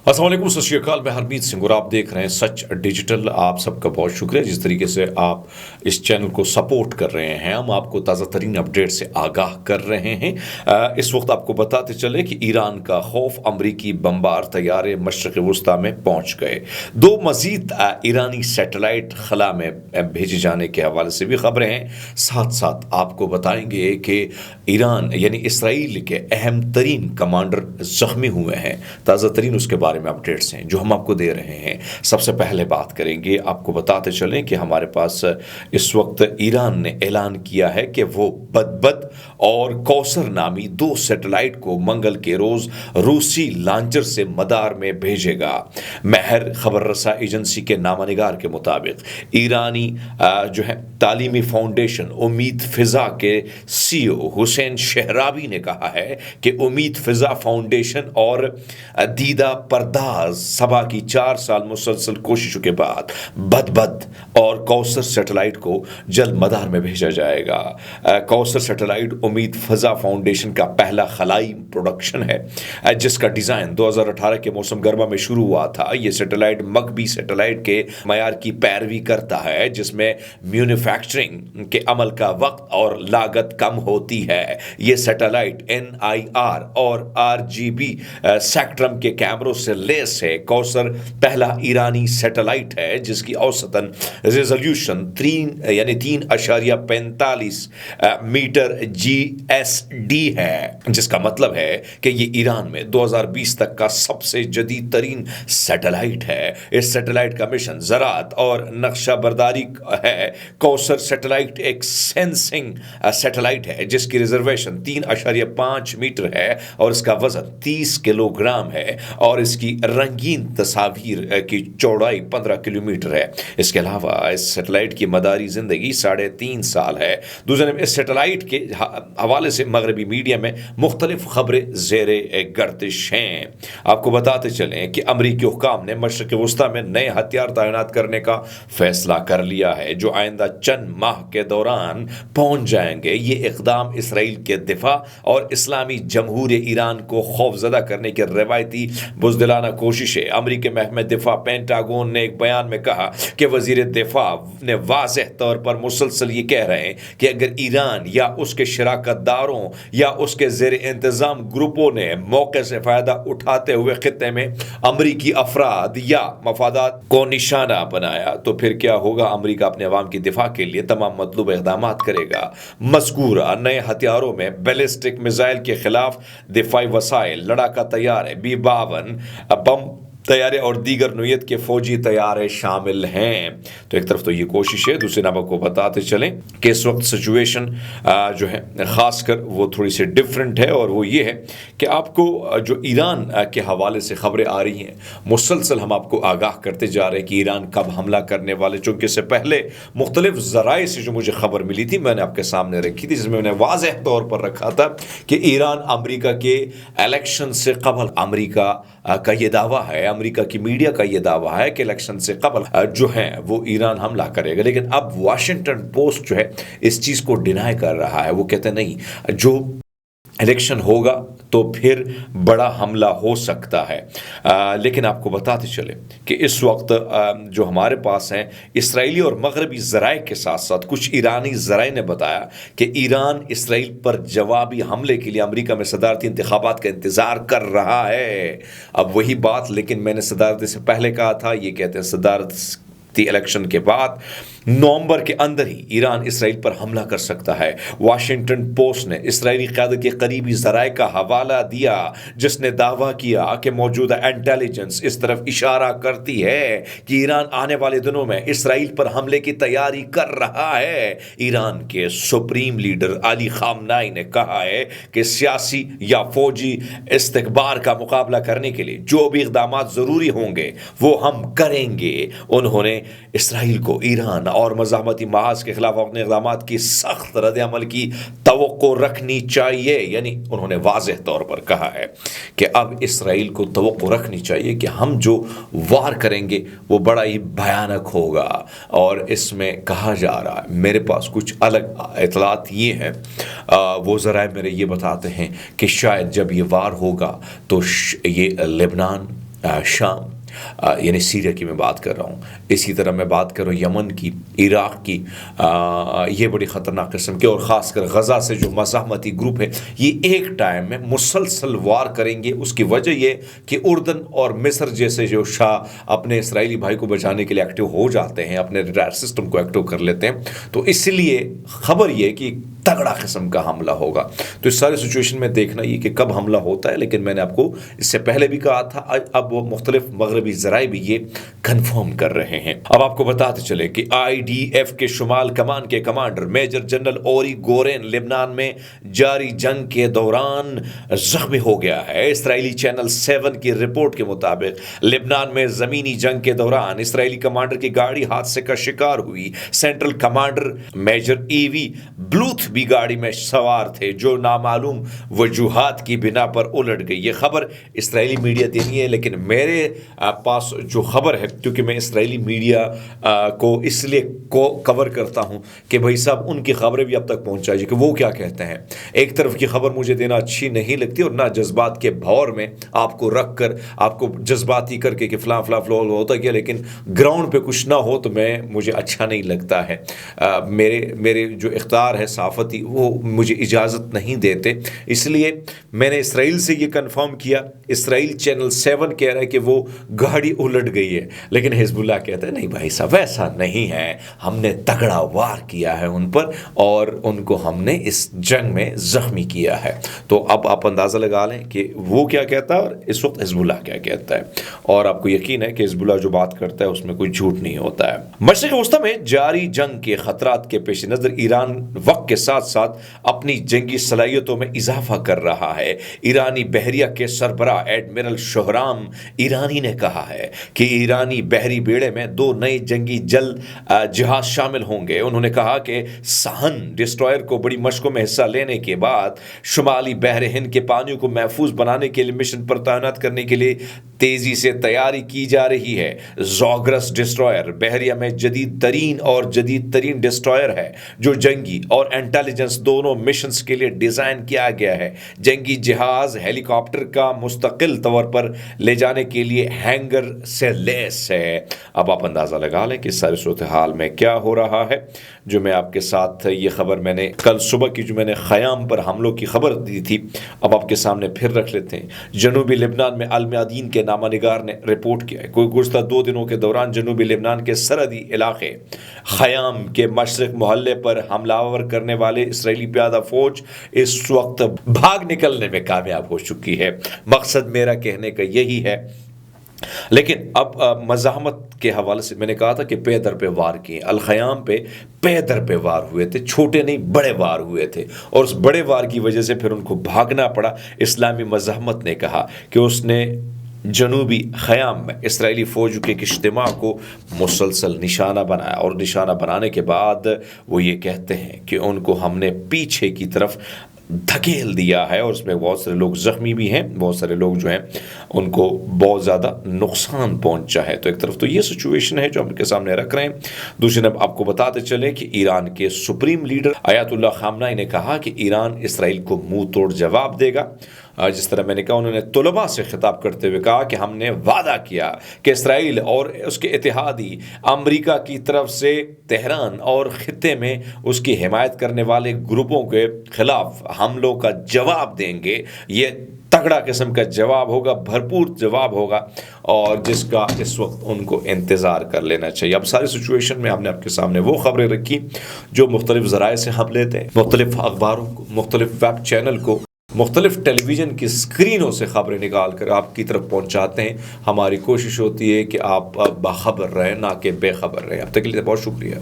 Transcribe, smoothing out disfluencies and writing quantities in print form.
अस्सलाम वालेकुम, सत श्री अकाल। मैं हरमीत सिंह और आप देख रहे हैं सच डिजिटल। आप सबका बहुत शुक्रिया जिस तरीके से आप इस चैनल को सपोर्ट कर रहे हैं। हम आपको ताज़ा तरीन अपडेट से आगाह कर रहे हैं। इस वक्त आपको बताते चले कि ईरान का खौफ, अमरीकी बमबार तैयारे मशरक़ वुस्ता में पहुँच गए। दो मज़ीद ईरानी सैटेलाइट खला में भेजे जाने के हवाले से भी खबरें हैं। साथ साथ आपको बताएंगे कि ईरान यानी इसराइल के अहम तरीन कमांडर ज़ख्मी हुए हैं। ताज़ा तरीन उसके बारे में अपडेट्स हैं जो हम आपको दे रहे हैं। सबसे पहले बात करेंगे, आपको बताते चलें कि हमारे पास इस वक्त ईरान ने ऐलान किया है कि वो बदबद और कौसर नामी दो सैटेलाइट को मंगल के रोज रूसी लॉन्चर से मदार में भेजेगा। महर खबर रसा एजेंसी के नामानिगार के मुताबिक ईरानी जो है तालीमी फाउंडेशन उम्मीद फिजा के CEO हुसैन शहराबी ने कहा है कि उम्मीद फिजा फाउंडेशन और दीदा परदाज सभा की 4 साल मुसलसल कोशिशों के बाद बदबद और कौसर सैटेलाइट को जल्द मदार में भेजा जाएगा। कौसर सैटेलाइट उम्मीद फिजा फाउंडेशन का पहला खलाई प्रोडक्शन है जिसका डिज़ाइन 2018 के मौसम गर्मा में शुरू हुआ था। ये सैटेलाइट मकबी सैटेलाइट के मयार की पैरवी करता है जिसमें मैन्युफैक्चरिंग के अमल का वक्त और लागत कम होती है। ये सैटेलाइट NIR और RGB स्पेक्ट्रम के कैमरों से लेस है। कौसर पहला ईरानी सैटेलाइट है जिसकी औसतन रेजोल्यूशन 3.45 मीटर GSD है, जिसका मतलब है कि ये ईरान में 2020 तक का सबसे जदीद तरीन सैटेलाइट है। इस सैटेलाइट का मिशन ज़राअत और नक्शा बर्दारी है। कौसर सैटेलाइट एक सेंसिंग सैटेलाइट है जिसकी रिजर्वेशन 3.5 मीटर है और इसका वजन 30 किलोग्राम है और इसकी रंगीन तस्वीर की चौड़ाई 15 किलोमीटर है। इसके अलावा इस सैटेलाइट की मदारी जिंदगी 3.5 साल है। दूसरी तरफ इस सैटेलाइट के हवाले से मगरबी मीडिया में मुख्तलिफ खबरें ज़ेरे गर्दिश हैं। आपको बताते चलें कि अमरीकी हुक्काम ने मशरक़ वुस्ता में नए हथियार तैनात करने का फैसला कर लिया है जो आइंदा चंद माह के दौरान पहुंच जाएंगे। ये इक़दाम इसराइल के दिफा और इस्लामी जमहूरियत ईरान को खौफजदा करने की रवायती बुज़दिलाना कोशिश है। अमरीकी महकमे दिफा पेंटागन ने एक बयान में कहा कि वज़ीर दिफा ने वाज़ेह तौर पर मुसलसल ये कह रहे हैं कि अगर ईरान या उसके शराकतदारों या उसके ज़ेर इंतज़ाम ग्रुपों ने मौके से फ़ायदा उठाते हुए खित्ते में अमरीकी अफराद या मफादात को निशाना बनाया तो फिर क्या होगा। अमरीका अपने अवाम की दिफा के लिए तमाम मतलूब इक़दाम करेगा। मज़कूरा नए हथियारों में बैलिस्टिक मिसाइल के खिलाफ दिफाई वसाइल, लड़ाका तैयारे, B-52 बम तैयारे और दीगर नोयत के फौजी तैयारे शामिल हैं। तो एक तरफ तो ये कोशिश है, दूसरे नंबर को बताते चलें कि इस वक्त सिचुएशन जो है ख़ासकर वो थोड़ी सी डिफरेंट है और वो ये है कि आपको जो ईरान के हवाले से खबरें आ रही हैं मुसलसल हम आपको आगाह करते जा रहे हैं कि ईरान कब हमला करने वाले। चूँकि इससे पहले मुख्तलिफ ज़राए से जो मुझे खबर मिली थी मैंने आपके सामने रखी थी जिसमें मैंने वाज़ेह तौर पर रखा था कि ईरान अमरीका के इलेक्शन से कबल, अमरीका का ये दावा है, अमेरिका की मीडिया का ये दावा है कि इलेक्शन से कबल जो है वो ईरान हमला करेगा। लेकिन अब वाशिंगटन पोस्ट जो है इस चीज़ को डिनाई कर रहा है। वो कहते नहीं, जो इलेक्शन होगा तो फिर बड़ा हमला हो सकता है। लेकिन आपको बताते चले कि इस वक्त जो हमारे पास हैं इसराइली और मगरबी ज़राए के साथ साथ कुछ ईरानी ज़राए ने बताया कि ईरान इसराइल पर जवाबी हमले के लिए अमेरिका में सदारती इंतखाबात का इंतज़ार कर रहा है। अब वही बात, लेकिन मैंने सदारती से पहले कहा था, ये कहते हैं सदारती इलेक्शन के बाद नवंबर के अंदर ही ईरान इसराइल पर हमला कर सकता है। वाशिंगटन पोस्ट ने इसराइली क़यादत के करीबी ज़राए का हवाला दिया जिसने दावा किया कि मौजूदा इंटेलिजेंस इस तरफ इशारा करती है कि ईरान आने वाले दिनों में इसराइल पर हमले की तैयारी कर रहा है। ईरान के सुप्रीम लीडर अली ख़ामनेई ने कहा है कि सियासी या फौजी इस्तिकबार का मुकाबला करने के लिए जो भी इक़दाम ज़रूरी होंगे वो हम करेंगे। उन्होंने इसराइल को ईरान और मज़ाहमती महाज के खिलाफ अपने इक़दाम की सख्त रद्द-ए-अमल की तवक्को रखनी चाहिए। यानी उन्होंने वाज़ेह तौर पर कहा है कि अब इसराइल को तवक्को रखनी चाहिए कि हम जो वार करेंगे वो बड़ा ही भयानक होगा। और इसमें कहा जा रहा है, मेरे पास कुछ अलग इतलात ये हैं, वो ज़राए मेरे ये बताते हैं कि शायद जब ये वार होगा तो ये लेबनान, شام یعنی سیریا کی میں بات کر رہا ہوں، اسی طرح میں بات کروں یمن کی، عراق کی، یہ بڑی خطرناک قسم کے، اور خاص کر غزہ سے جو مزاحمتی گروپ ہے یہ ایک ٹائم میں مسلسل وار کریں گے۔ اس کی وجہ یہ کہ اردن اور مصر جیسے جو شاہ اپنے اسرائیلی بھائی کو بچانے کے لیے ایکٹیو ہو جاتے ہیں، اپنے ریڈار سسٹم کو ایکٹیو کر لیتے ہیں، تو اس لیے خبر یہ کہ تگڑا قسم کا حملہ ہوگا۔ تو اس سارے سچویشن میں دیکھنا یہ کہ کب حملہ ہوتا ہے، لیکن میں نے آپ کو اس سے پہلے بھی کہا تھا، اب وہ مختلف مغربی ذرائع بھی یہ کنفرم کر رہے ہیں۔ اب آپ کو بتاتے چلے کہ IDF کے شمال کمان کے کمانڈر میجر جنرل اوری گورین لبنان میں جاری جنگ کے دوران زخمی ہو گیا ہے۔ اسرائیلی چینل 7 کی رپورٹ کے مطابق لبنان میں زمینی جنگ کے دوران اسرائیلی کمانڈر کی گاڑی حادثے کا شکار ہوئی۔ سینٹرل کمانڈر میجر EV بلوتھ بھی گاڑی میں سوار تھے، جو نامعلوم وجوہات کی بنا پر الٹ گئی۔ یہ خبر اسرائیلی میڈیا دینی ہے، لیکن میرے پاس جو خبر ہے، کیونکہ میں اسرائیلی میڈیا کو اس لیے کور کرتا ہوں کہ بھائی صاحب ان کی خبریں بھی اب تک پہنچائیے کہ وہ کیا کہتے ہیں۔ ایک طرف کی خبر مجھے دینا اچھی نہیں لگتی، اور نہ جذبات کے بھور میں آپ کو رکھ کر آپ کو جذباتی کر کے کہ فلاں فلاں فلاں ہوتا کیا، لیکن گراؤنڈ پہ کچھ نہ ہو تو مجھے اچھا نہیں لگتا ہے۔ میرے جو اختیار ہے صحافتی وہ مجھے اجازت نہیں دیتے، اس لیے میں نے اسرائیل سے یہ کنفرم کیا۔ اسرائیل چینل 7 کہہ رہا ہے کہ وہ گاڑی الٹ گئی ہے، لیکن حزب اللہ کہتا ہے نہیں بھائی صاحب ایسا نہیں ہے، ہم نے تگڑا وار کیا ہے ان پر، اور ان کو ہم نے اس جنگ میں زخمی کیا ہے۔ تو اب آپ اندازہ لگا لیں کہ وہ کیا کہتا ہے اور اس وقت حزب اللہ کیا کہتا ہے، اور آپ کو یقین ہے کہ حزب اللہ جو بات کرتا ہے اس میں کوئی جھوٹ نہیں ہوتا ہے۔ مشرق وسطی میں جاری جنگ کے خطرات کے پیش نظر ایران وقت کے ساتھ ساتھ اپنی جنگی صلاحیتوں میں اضافہ کر رہا ہے۔ ایرانی بحریہ کے سربراہ ایڈمرل شہرام ایرانی نے کہا ہے کہ ایرانی بحری بیڑے میں 2 نئے جنگی جہاز شامل ہوں گے۔ انہوں نے کہا کہ سہن ڈسٹرائر کو بڑی مشقوں میں حصہ لینے کے بعد شمالی بحر ہند کے پانیوں کو محفوظ بنانے کے لیے مشن پر تعینات کرنے کے لیے تیزی سے تیاری کی جا رہی ہے۔ زاگرس ڈسٹرائر بحریہ میں جدید ترین ڈسٹرائر ہے، جو جنگی اور انٹیلیجنس دونوں مشنز کے لیے ڈیزائن کیا گیا ہے۔ جنگی جہاز ہیلی کاپٹر کا مستقل طور پر لے جانے کے لیے ہینگر سے لیس ہے۔ اب آپ اندازہ لگا لیں کہ ساری صورتحال میں کیا ہو رہا ہے۔ جو میں آپ کے ساتھ یہ خبر میں نے کل صبح کی جو میں نے خیام پر حملوں کی خبر دی تھی، اب آپ کے سامنے پھر رکھ لیتے ہیں۔ جنوبی لبنان میں المیادین کے نامہ نگار نے رپورٹ کیا ہے کہ گزشتہ 2 دنوں کے دوران جنوبی لبنان کے سرحدی علاقے خیام کے مشرق محلے پر حملہ آور کرنے والے اسرائیلی پیادہ فوج اس وقت بھاگ نکلنے میں کامیاب ہو چکی ہے۔ مقصد میرا کہنے کا یہی ہے، لیکن اب مزاحمت کے حوالے سے میں نے کہا تھا کہ پے در پہ وار کیے، الخیام پے در پہ وار ہوئے تھے، چھوٹے نہیں بڑے وار ہوئے تھے، اور اس بڑے وار کی وجہ سے پھر ان کو بھاگنا پڑا۔ اسلامی مزاحمت نے کہا کہ اس نے جنوبی خیام میں اسرائیلی فوج کے اجتماع کو مسلسل نشانہ بنایا، اور نشانہ بنانے کے بعد وہ یہ کہتے ہیں کہ ان کو ہم نے پیچھے کی طرف دھکیل دیا ہے، اور اس میں بہت سارے لوگ زخمی بھی ہیں، بہت سارے لوگ جو ہیں ان کو بہت زیادہ نقصان پہنچا ہے۔ تو ایک طرف تو یہ سچویشن ہے جو ہم کے سامنے رکھ رہے ہیں، دوسری طرف آپ کو بتاتے چلیں کہ ایران کے سپریم لیڈر آیت اللہ خامنائی نے کہا کہ ایران اسرائیل کو منہ توڑ جواب دے گا۔ جس طرح میں نے کہا، انہوں نے طلباء سے خطاب کرتے ہوئے کہا کہ ہم نے وعدہ کیا کہ اسرائیل اور اس کے اتحادی امریکہ کی طرف سے تہران اور خطے میں اس کی حمایت کرنے والے گروپوں کے خلاف حملوں کا جواب دیں گے۔ یہ تگڑا قسم کا جواب ہوگا، بھرپور جواب ہوگا، اور جس کا اس وقت ان کو انتظار کر لینا چاہیے۔ اب ساری سچویشن میں ہم نے آپ کے سامنے وہ خبریں رکھی جو مختلف ذرائع سے ہم لیتے ہیں، مختلف اخباروں کو، مختلف ویب چینل کو، مختلف ٹیلی ویژن کی اسکرینوں سے خبریں نکال کر آپ کی طرف پہنچاتے ہیں۔ ہماری کوشش ہوتی ہے کہ آپ باخبر رہیں، نہ کہ بے خبر رہیں۔ اب تک کے لیے بہت شکریہ۔